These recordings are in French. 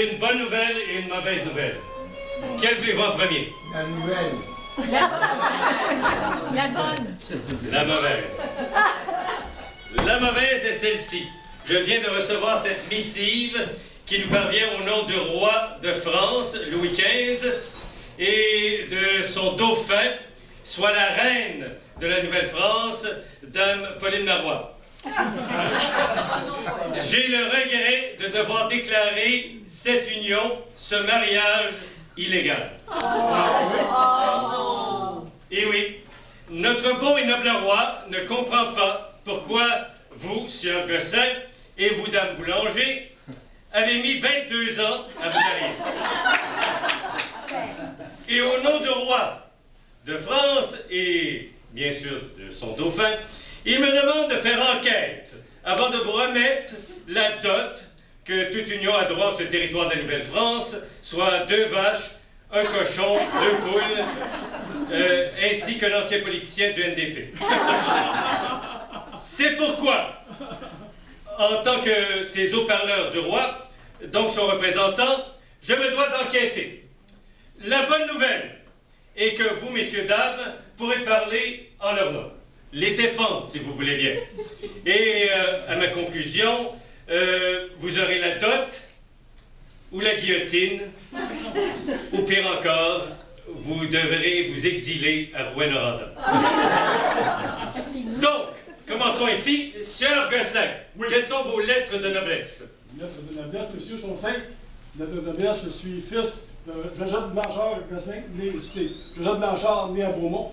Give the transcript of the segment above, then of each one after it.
Une bonne nouvelle et une mauvaise nouvelle. Quelle voulez-vous en premier? La nouvelle. La bonne. La mauvaise. La mauvaise est celle-ci. Je viens de recevoir cette missive qui nous parvient au nom du roi de France, Louis XV, et de son dauphin, soit la reine de la Nouvelle-France, Dame Pauline Marois. J'ai le regret de devoir déclarer cette union, ce mariage illégal. Et oui, notre beau et noble roi ne comprend pas pourquoi vous, Sieur Gosselin, et vous, Dame Boulanger, avez mis 22 ans à vous marier. Et au nom du roi de France et, bien sûr, de son dauphin, il me demande de faire enquête avant de vous remettre la dot que toute union a droit sur le territoire de la Nouvelle-France, soit 2 vaches, un cochon, 2 poules, ainsi que l'ancien politicien du NDP. C'est pourquoi, en tant que ces haut-parleurs du roi, donc son représentant, je me dois d'enquêter. La bonne nouvelle est que vous, messieurs, dames, pourrez parler en leur nom. Les défendre, si vous voulez bien. Et à ma conclusion, vous aurez la dot, ou la guillotine, ou pire encore, vous devrez vous exiler à Rouen-Noranda. Donc, commençons ici. Sieur Gosselin, oui. Quelles sont vos lettres de noblesse? Les lettres de noblesse, monsieur, sont simples. Lettres de noblesse, je suis fils de Joseph Blanchard Gosselin, né Joseph Blanchard, né à Beaumont,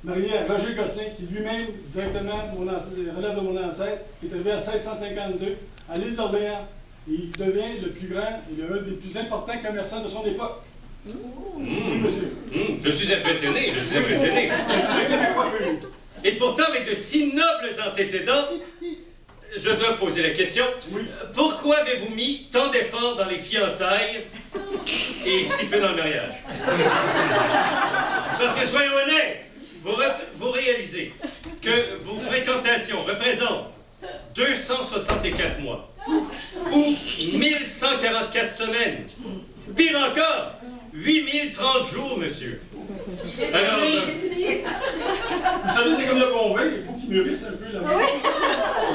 marié à Roger Gosselin, qui lui-même, directement, relève de mon ancêtre, qui est arrivé à 1652 à l'île d'Orléans. Et il devient le plus grand et l'un des plus importants commerçants de son époque. Oui, monsieur. Je suis impressionné, je suis impressionné. Et pourtant, avec de si nobles antécédents, je dois poser la question. Oui. Pourquoi avez-vous mis tant d'efforts dans les fiançailles et si peu dans le mariage? Parce que, soyons honnêtes, vous réalisez que vos fréquentations représentent 264 mois ou 1144 semaines. Pire encore, 8030 jours, monsieur. Alors, vous savez, c'est comme le bon vin, il faut qu'il mûrisse un peu la main.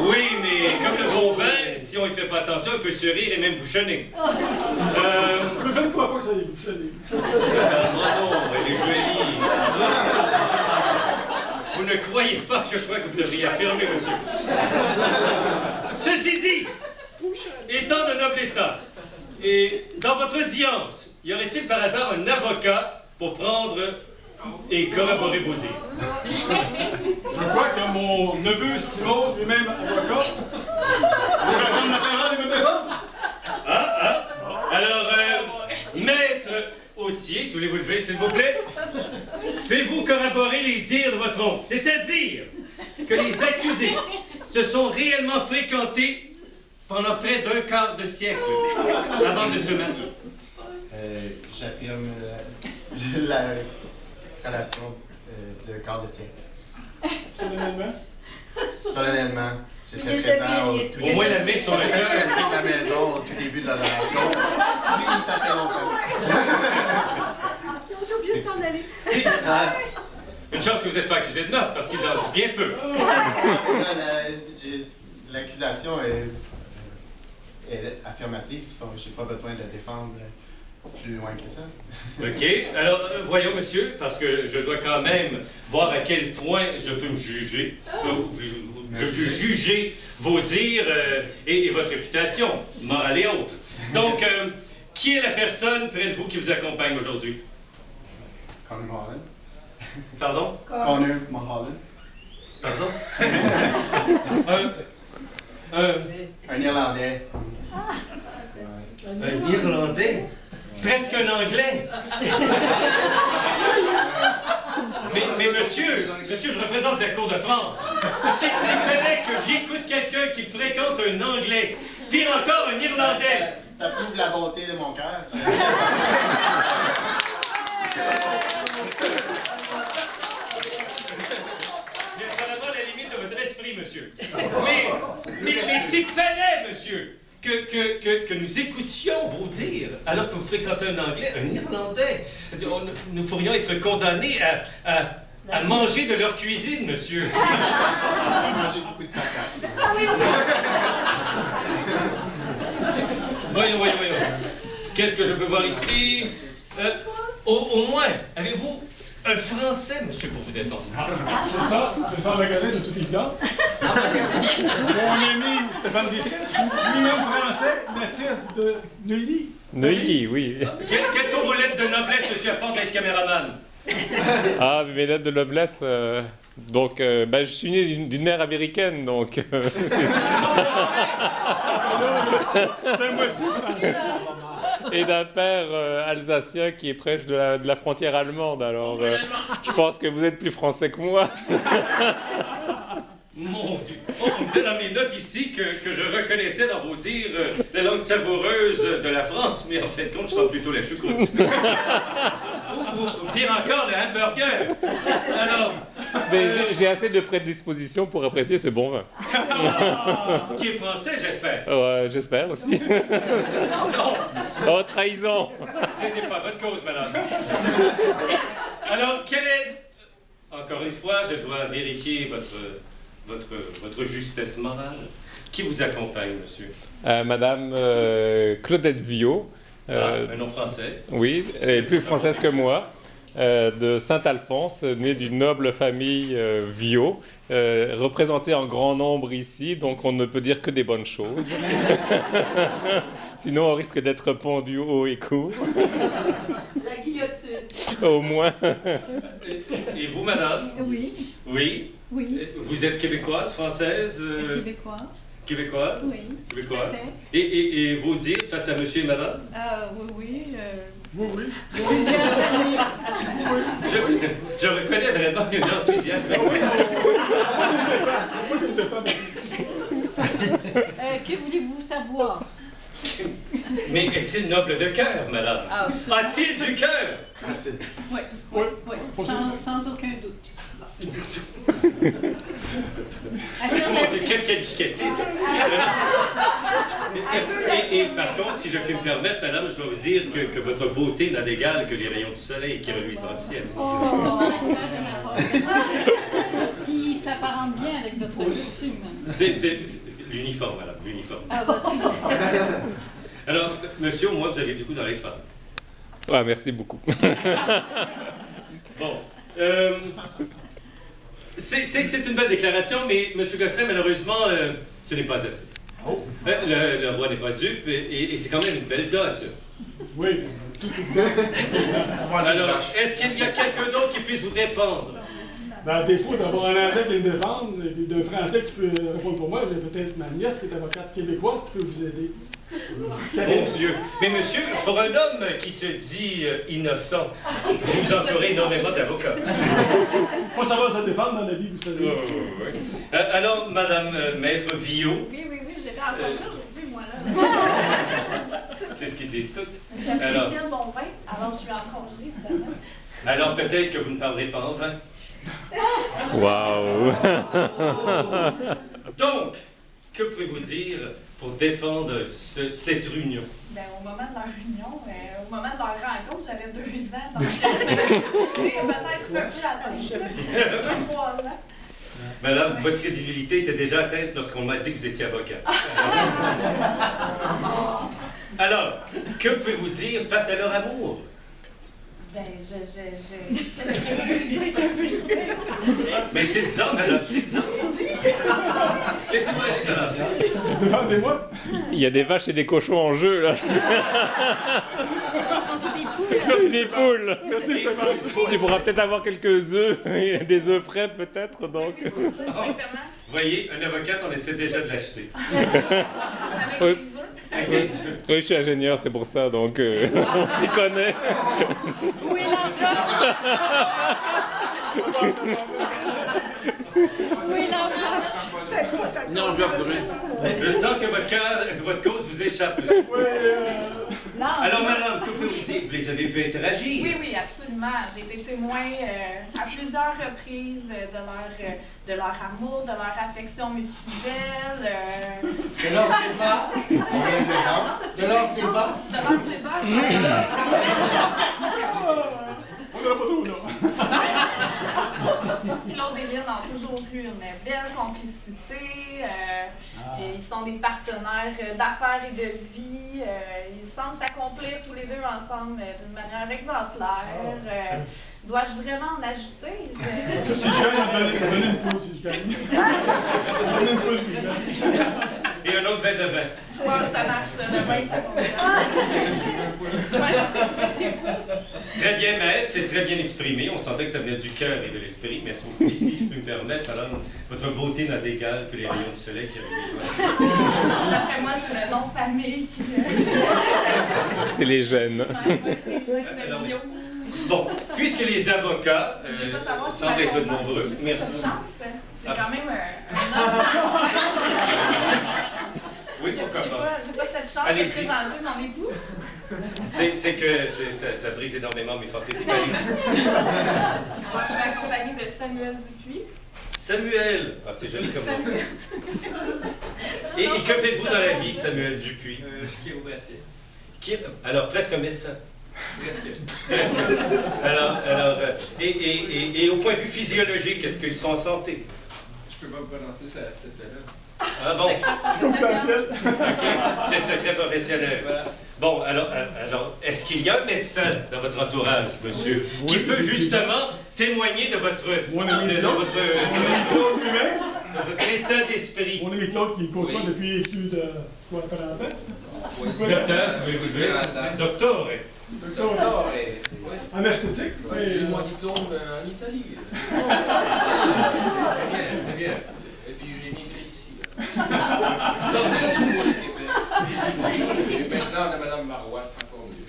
Oui, mais comme le bon vin, si on ne fait pas attention, il peut se rire et même bouchonner. Je ne crois pas que ça ait bouchonné. Non, elle est jolie. Vous ne croyez pas, je crois que vous devriez affirmer, monsieur. Ceci dit, étant de noble état, et dans votre audience, y aurait-il par hasard un avocat pour prendre et corroborer vos dires? Je crois que mon neveu Simon, lui-même avocat, pourrait prendre la parole et me défendre. Alors, maître Autier, si vous voulez vous lever, s'il vous plaît, pouvez-vous corroborer les dires de votre oncle? C'est-à-dire que les accusés se sont réellement fréquentés pendant près d'un quart de siècle avant de se marier. J'affirme la relation de quart de siècle. Solennellement. Solennellement. J'étais présent au tout Au moins la main sur le cœur. de la maison au tout début de la relation. Oui, ça fait longtemps. Ils ont oublié de s'en aller. C'est ça. Une chance que vous n'êtes pas accusé de meurtre, parce qu'il en dit bien peu. L'accusation est affirmative, je n'ai pas besoin de la défendre plus loin que ça. OK. Alors, voyons, monsieur, parce que je dois quand même voir à quel point je peux me juger. Je peux juger vos dires et votre réputation, morale et autres. Donc, qui est la personne près de vous qui vous accompagne aujourd'hui? Connor Mulholland. Pardon? Connor Mulholland. Pardon? Un Irlandais. Un Irlandais? Presque un Anglais? Mais monsieur, je représente la Cour de France. S'il fallait que j'écoute quelqu'un qui fréquente un Anglais, pire encore un Irlandais. Ça prouve la bonté de mon cœur. Bien vraiment la limite de votre esprit, monsieur. Mais s'il fallait, monsieur, que que nous écoutions vous dire, alors que vous fréquentez un Anglais, un Irlandais. Nous pourrions être condamnés à manger de leur cuisine, monsieur. On va manger beaucoup de patates. Voyons. Qu'est-ce que je peux voir ici? Au moins, avez-vous un Français, monsieur, pour vous défendre? Je sors le magasin de toute évidence. Mon ami Stéphane Vitré, lui-même français, natif de Neuilly. Neuilly, oui. Quelles sont vos lettres de noblesse, monsieur, à part d'être caméraman? Ah, mes lettres de noblesse. Donc, je suis né d'une mère américaine, donc. C'est un motif français. Et d'un père alsacien qui est proche de la frontière allemande. Alors, je pense que vous êtes plus français que moi. Mon Dieu! On me dit dans mes notes ici que je reconnaissais dans vos dires la langue savoureuse de la France, mais en fait, compte, je sens plutôt la choucroute. ou pire encore, le hamburger. Alors, Mais j'ai assez de prédisposition pour apprécier ce bon vin. qui est français, j'espère. Ouais, j'espère aussi. Non, Oh, trahison! ce n'est pas votre cause, madame. Alors, quelle est... Encore une fois, je dois vérifier votre justesse morale. Qui vous accompagne, monsieur? Madame Claudette Viau. Un nom français. Oui, elle est plus française que moi. De Saint-Alphonse, née d'une noble famille Viau, représentée en grand nombre ici, donc on ne peut dire que des bonnes choses. Sinon, on risque d'être pendu haut et court. La guillotine. Au moins. Et vous, madame? Oui, Oui. oui. Vous êtes québécoise, française? Québécoise. Québécoise? Oui. Québécoise. Tout à fait. Et vous dire face à monsieur et madame? Oui. Oui. Plusieurs années. Je reconnais vraiment un enthousiasme. Que voulez-vous savoir? Mais est-il noble de cœur, madame? Ah, ça. A-t-il du cœur? Oui, sans aucun doute. Mon Dieu, Affirmatif. quel qualificatif! Et par contre, si je puis me permettre, madame, je dois vous dire que votre beauté n'a d'égal que les rayons du soleil qui reluisent dans le ciel. Oh, de ma robe. Qui s'apparente bien avec votre costume. C'est l'uniforme, madame, l'uniforme. Ah, votre uniforme. Alors, monsieur, moi, vous avez du coup dans les femmes. Ah, merci beaucoup. Bon. C'est une belle déclaration, mais M. Gosselin, malheureusement, ce n'est pas assez. Le roi n'est pas dupe, et c'est quand même une belle dot. Oui. Alors, est-ce qu'il y a quelqu'un d'autre qui puisse vous défendre? À défaut d'avoir un Anglais qui les défendre, et d'un Français qui peut répondre pour moi, j'ai peut-être ma nièce qui est avocate québécoise qui peut vous aider. Mon Dieu! Mais monsieur, pour un homme qui se dit innocent, vous entourez énormément d'avocats. Faut savoir se défendre dans la vie, vous savez. Oui. Alors, madame Maître Viau, Oui, j'étais en congé aujourd'hui, moi, là. c'est ce qu'ils disent toutes. J'apprécie le bon vin, alors je suis en congé, évidemment. Alors peut-être que vous ne parlerez pas en vain. Waouh! Donc, que pouvez-vous dire pour défendre cette réunion? Ben, au moment de leur réunion, au moment de leur rencontre, j'avais 2 ans, donc peut-être un peu atteinte, 2-3 ans. Madame, votre crédibilité était déjà atteinte lorsqu'on m'a dit que vous étiez avocat. Alors, que pouvez-vous dire face à leur amour? Ben, Mais dites-en, madame, dites-en. Laissez-moi aller, madame. Défendez-moi. Il y a des vaches et des cochons en jeu, là. Des poules. Merci Stéphane. Tu pourras peut-être avoir quelques œufs, des œufs frais peut-être, donc. Exactement. Voyez, un avocat, on essaie déjà de l'acheter. Avec Oui. les œufs. Avec des œufs. Oui, je suis ingénieur, c'est pour ça, donc on s'y connaît. Où est l'argent? Où est l'argent? Je sens que votre cause vous échappe, monsieur. Là, Alors, madame, que pouvez-vous dire? vous les avez vus interagir. Oui, oui, absolument. J'ai été témoin à plusieurs reprises de leur amour, de leur affection mutuelle, De leur débat, on a des exemples. De leur débat. de leur débat. On n'en a pas trop, là. Claude et Lynn ont toujours eu une belle complicité. Et ils sont des partenaires d'affaires et de vie. Ils semblent s'accomplir tous les deux ensemble d'une manière exemplaire. Dois-je vraiment en ajouter? Si je gagne, on donne une pause si je gagne. On donne une pause si je gagne. Et un autre verre de vin. Ouais, ça marche, le vin, ça Très bien, maître, c'est très bien exprimé. On sentait que ça venait du cœur et de l'esprit. Merci beaucoup. Et si je peux me permettre, alors, votre beauté n'a d'égal que les rayons du soleil qui arrivent. D'après moi, c'est le nom de famille qui... C'est les jeunes. Alors, bon, puisque les avocats Je voulais pas savoir si semblent ma être conjointe- nombreux, J'ai merci. cette chance. J'ai quand même un Oui, J'ai pourquoi pas. pas cette chance de Allez-y. présenter mon époux. C'est que ça brise énormément mes fantaisies. Mais allez-y. Moi, je suis accompagnée de Samuel Dupuis. Samuel, ah, c'est joli comme nom. Samuel. Et que faites-vous dans la vie, Samuel Dupuis? Je suis chiropraticien. Alors, presque un médecin. Presque. Alors, et au point de vue physiologique, est-ce qu'ils sont en santé? Je peux pas me prononcer sur cet effet-là. Ah bon? Confidentiel. OK, c'est secret professionnel. Voilà. Bon, alors est-ce qu'il y a un médecin dans votre entourage, monsieur, Oui, qui peut oui, justement témoigner de votre, Mon ami de Claude. votre, Claude lui-même. de votre état d'esprit? Mon ami Claude qui me côtoie depuis plus de 40 ans. Docteur, si vous voulez vous lever. Docteur, Docteur, Docteur, en esthétique. j'ai Oui, eu mon diplôme en Italie. c'est bien. Et puis j'ai migré ici. Et maintenant, de Mme Marois, c'est encore mieux.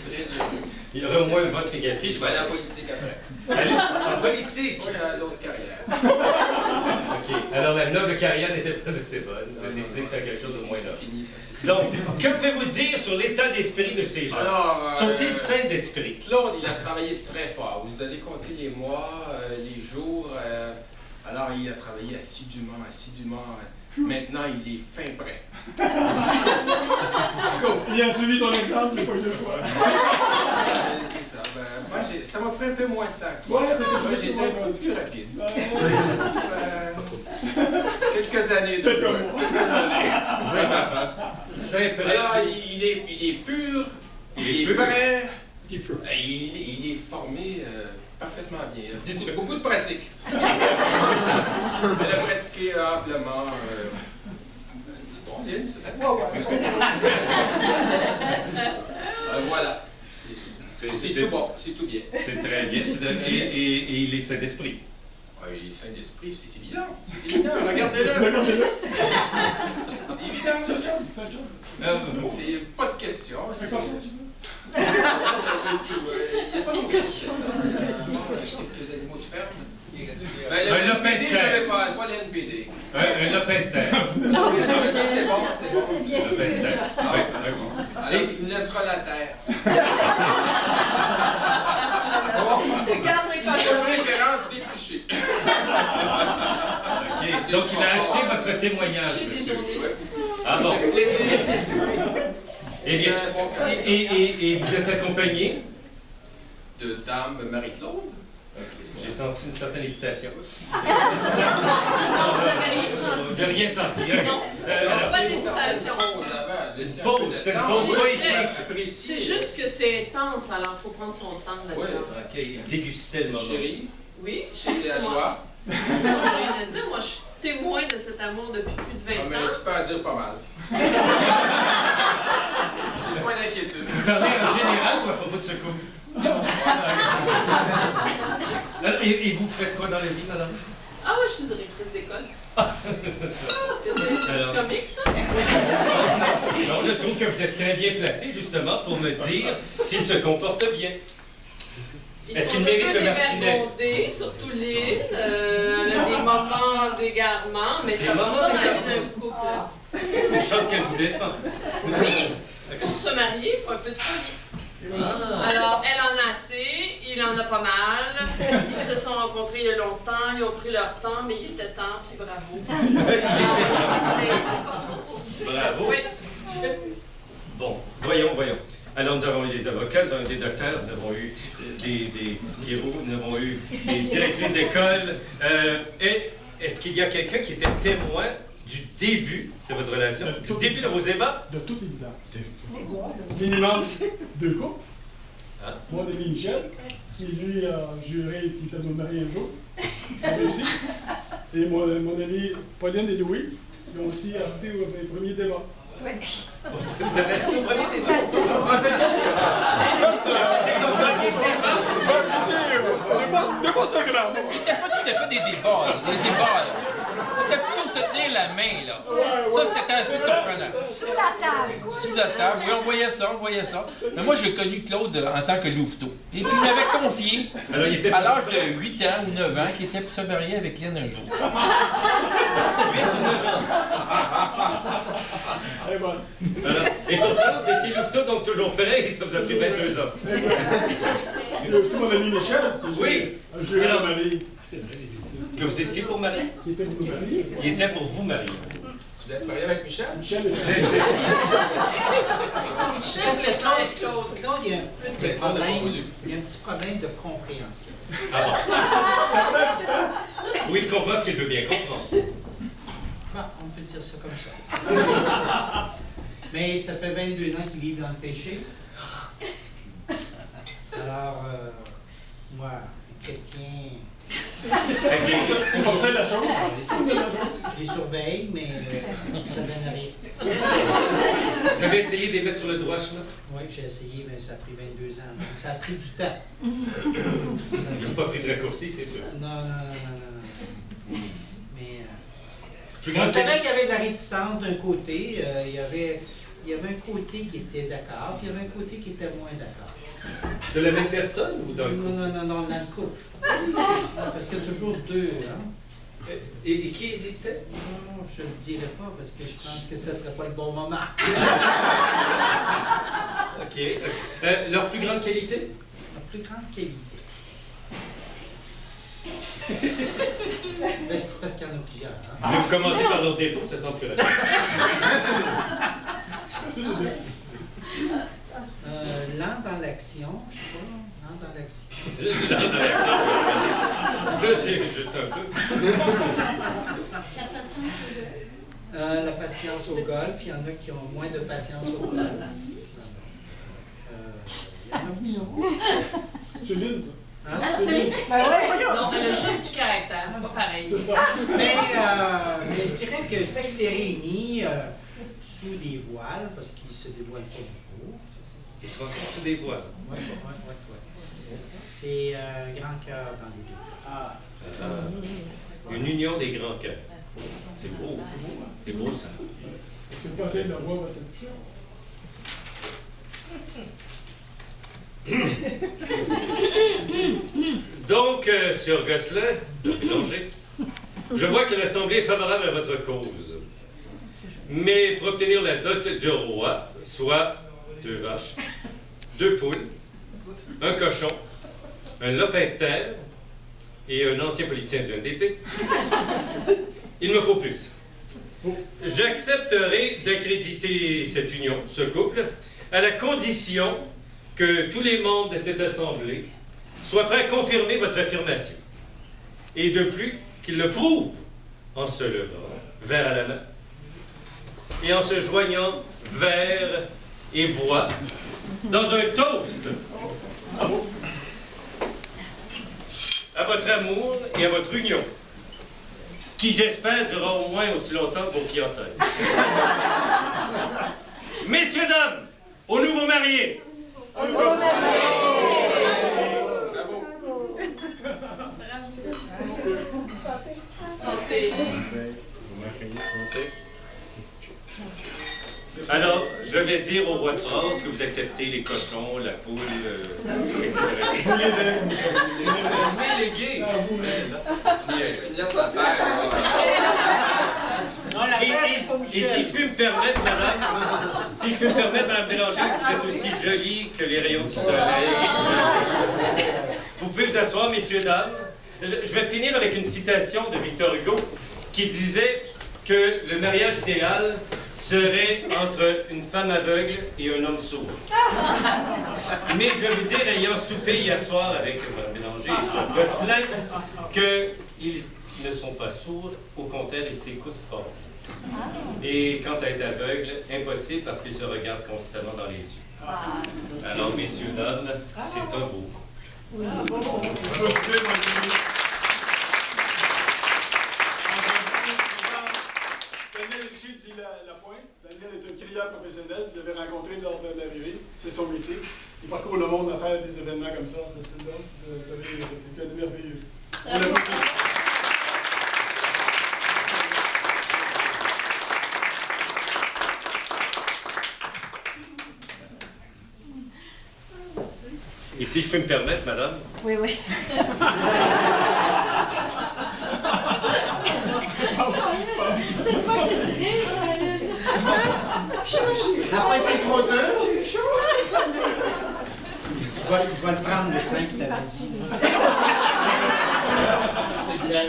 Très heureux. Il y aurait au moins un vote négatif. Je vais aller en politique après. Allez, en politique. Oui, il y a d'autres carrières. OK. Alors, la noble carrière n'était pas assez bonne. Vous avez décidé de faire quelque chose de moins C'est noble. fini, ça, c'est fini. Donc, que pouvez-vous dire sur l'état d'esprit de ces gens? Alors, Sont-ils sains d'esprit? Claude, il a travaillé très fort. Vous allez compter les mois, les jours. Alors, il a travaillé assidûment. Maintenant, il est fin prêt. Il a suivi ton exemple, j'ai pas eu le choix. C'est ça. Moi, ça m'a pris un peu moins de temps. que toi. Ouais, Moi, j'étais un peu plus rapide. Quelques années de Quelques mois. Sains prêts. Alors, il est pur, il est pur. prêt, il est formé parfaitement bien. Beaucoup de pratique. Elle a pratiqué amplement. C'est bon, Lynn, c'est voilà. C'est tout bon, c'est tout bien. C'est très bien. Et il est sain d'esprit. Ah, il est sain d'esprit, c'est évident. C'est évident, regardez-le. Regardez-le. C'est évident. C'est une chance, c'est une chance. C'est pas de question. C'est quoi ça? Il y a pas de question. Quelques animaux de ferme. Un lopin de terre. Pas le NPD. Un lopin de terre. Non, mais ça, c'est bon, c'est bon. C'est bien, Lopin c'est de déjà. terre. Oui, oui. Allez, tu me laisseras la terre. Tu gardes les De cochons. préférence défrichée. OK. Donc, il a acheté votre témoignage, monsieur. Ah bon. Avec plaisir. Eh bien, C'est un bon candidat. et vous êtes accompagné? De Dame Marie-Claude. J'ai senti une certaine hésitation. Non, vous n'avez rien Vous senti. n'avez rien senti, hein? Non. Alors, Pas d'hésitation. pause, c'est une pause poétique. C'est juste que c'est intense, alors il faut prendre son temps Oui. là-dedans. OK, il dégustait le moment. Chérie, Oui, c'est à moi. toi. Non, j'ai rien à dire. Moi, je suis témoin de cet amour depuis plus de 20 Ah, mais ans. tu peux en dire pas mal. J'ai point d'inquiétude. Vous parlez en général ou à propos de ce couple? Alors, et vous faites quoi dans la vie, madame? Ah ouais, je suis directrice d'école. C'est Alors. comique, ça? Non, je trouve que vous êtes très bien placé, justement, pour me dire s'il se comporte bien. Ils Est-ce sont qu'il un mérite peu le martinet? dévergondés, surtout Lynn. Elle a des moments d'égarement, mais Des ça moments passe ça dans la vie d'égarement? d'un couple. Une chance qu'elle vous défend. Oui, pour se marier, il faut un peu de folie. Alors, elle en a assez, il en a pas mal. Ils se sont rencontrés il y a longtemps, ils ont pris leur temps, mais il était temps, puis bravo. Bravo. Oui. Bon, voyons. Alors, nous avons eu des avocats, nous avons eu des docteurs, nous avons eu des héros, nous avons eu des directrices d'école. Et est-ce qu'il y a quelqu'un qui était témoin du début de votre relation, du début de vos ébats? De toute évidence. Minimum 2 couples. Hein? Mon ami Michel, qui lui a juré qu'il était de marier un jour. Il a réussi. Et mon ami Pauline et Louis, qui ont aussi assisté au premier débat. Vous avez assisté au premier débat? C'était pas tout à fait des débats, là, des ébats, là. C'était plutôt se tenir la main, là. Ça, c'était assez surprenant. Sous la table. Sous la table, oui, on voyait ça. Mais moi, j'ai connu Claude en tant que louveteau. Et puis, il m'avait confié, Alors, il était à l'âge de 8 ans ou 9 ans, qu'il était pour se marier avec Lynn un jour. 8 ou 9 ans. Et voilà. Alors, et pourtant, vous étiez louveteau, donc toujours prêt, ça vous a pris 22 ans. Il y a aussi mon ami Michel, qui Oui. a juré Alors- de marier. Que vous étiez pour marier? Qui était pour nous marier. Il était pour vous marier. Tu voulais te marier avec Michel? Michel était C'est- Michel, Parce que c'est avec Claude. Claude, il y a un Mais Claude n'a pas voulu. il y a un petit problème de compréhension. Ah bon? Oui, il comprend ce qu'il veut bien comprendre. Bon, on peut dire ça comme ça. Mais ça fait 22 ans qu'ils vivent dans le péché. Alors, moi, chrétien, Avec les- On forçait la chose. je les surveille, mais ça donne rien. Vous avez essayé de les mettre sur le droit chemin? Oui, j'ai essayé, mais ça a pris 22 ans. Donc, ça a pris du temps. Ils n'ont pas pris de raccourci, c'est sûr. Non. Mais Plus on grand savait c'est- qu'il y avait de la réticence d'un côté. Il y avait un côté qui était d'accord, puis il y avait un côté qui était moins d'accord. De la même personne ou d'un couple? Non, dans le couple. Parce qu'il y a toujours deux, hein? Et qui hésitait? Non, je ne le dirai pas parce que je pense que ce ne serait pas le bon moment. OK. Leur plus grande qualité? La plus grande qualité. Ben, c'est parce qu'il y en a plusieurs. Hein? Vous commencez par leurs défauts, ça semble que la Lent dans l'action, je sais pas, lent dans l'action. Là, j'ai juste un peu. La patience au golf, il y en a qui ont moins de patience au golf. Il y en a qui sont. C'est Lynn, ça. Hein? Non, elle a juste du caractère, c'est pas pareil. C'est ça. Mais je dirais que ça, il s'est réuni sous des voiles, parce qu'il se dévoile pas beaucoup. Ils se rencontrent sous des voix. Ouais. C'est un grand cœur dans les deux. Une union des grands cœurs. C'est beau. C'est beau, ça. Est-ce que vous pensez de voir votre édition? Donc, Sir Gosselin, Bélanger, je vois que l'Assemblée est favorable à votre cause. Mais pour obtenir la dot du roi, soit 2 vaches, 2 poules, un cochon, un lopin de terre et un ancien politicien du NDP, il me faut plus. J'accepterai d'accréditer cette union, ce couple, à la condition que tous les membres de cette Assemblée soient prêts à confirmer votre affirmation. Et de plus, qu'ils le prouvent en se levant, verre à la main, et en se joignant verre et voix dans un toast à votre amour et à votre union, qui j'espère durera au moins aussi longtemps que vos fiançailles. Messieurs, dames, aux nouveaux mariés! Santé. Alors, je vais dire au roi de France que vous acceptez les cochons, la poule, etc. Délégué! Tu me laisses la faire. la Et, vraie, c'est pas et Michel. si je puis me permettre, madame Bélanger, vous êtes aussi jolie que les rayons du soleil. Vous pouvez vous asseoir, messieurs, dames. Je vais finir avec une citation de Victor Hugo qui disait que le mariage idéal serait entre une femme aveugle et un homme sourd. Mais je vais vous dire, ayant soupé hier soir avec Mme Bélanger et Sir Gosselin, qu'ils ne sont pas sourds, au contraire, ils s'écoutent fort. Et quant à être aveugle, impossible parce qu'ils se regardent constamment dans les yeux. Alors, messieurs, dames, c'est un beau couple. Daniel Richer dit la pointe. Daniel est un crieur professionnel. Je l'avais rencontré lors de l'arrivée. C'est son métier. Il parcourt le monde à faire des événements comme ça. C'est là. Vous avez quelqu'un de merveilleux. On l'applaudit. Et si je peux me permettre, madame, Oui, oui. Ça n'a pas été trop dur. Je vais le prendre le 5 que tu avais dit. C'est bien.